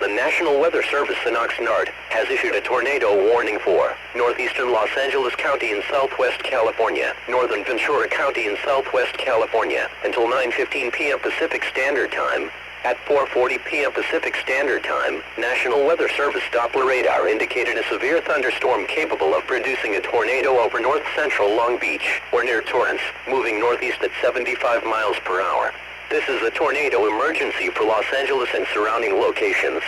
The National Weather Service in Oxnard has issued a tornado warning for northeastern Los Angeles County in southwest California, northern Ventura County in southwest California, until 9:15 p.m. Pacific Standard Time. At 4:40 p.m. Pacific Standard Time, National Weather Service Doppler radar indicated a severe thunderstorm capable of producing a tornado over north-central Long Beach, or near Torrance, moving northeast at 75 miles per hour. This is a tornado emergency for Los Angeles and surrounding locations.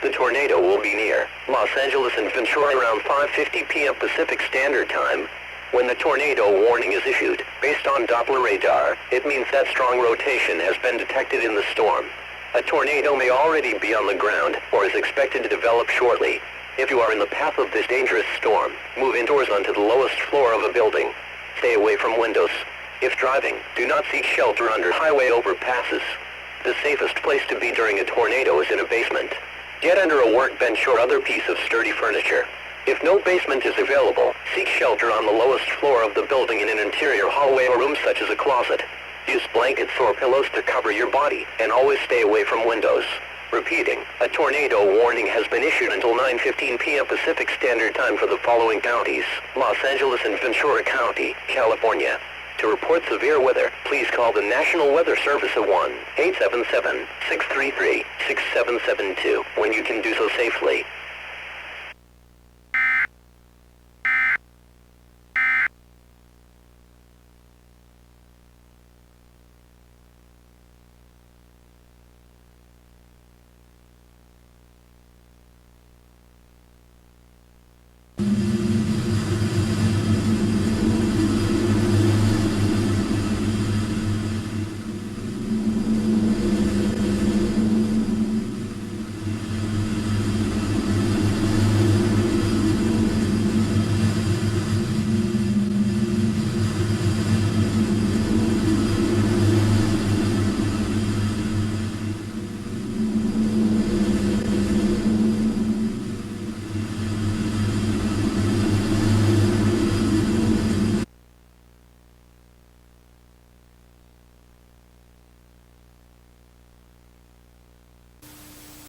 The tornado will be near Los Angeles and Ventura around 5:50 p.m. Pacific Standard Time. When the tornado warning is issued, based on Doppler radar, it means that strong rotation has been detected in the storm. A tornado may already be on the ground, or is expected to develop shortly. If you are in the path of this dangerous storm, move indoors onto the lowest floor of a building. Stay away from windows. If driving, do not seek shelter under highway overpasses. The safest place to be during a tornado is in a basement. Get under a workbench or other piece of sturdy furniture. If no basement is available, seek shelter on the lowest floor of the building in an interior hallway or room such as a closet. Use blankets or pillows to cover your body, and always stay away from windows. Repeating, a tornado warning has been issued until 9:15 p.m. Pacific Standard Time for the following counties: Los Angeles and Ventura County, California. To report severe weather, please call the National Weather Service at 1-877-633-6772 when you can do so safely.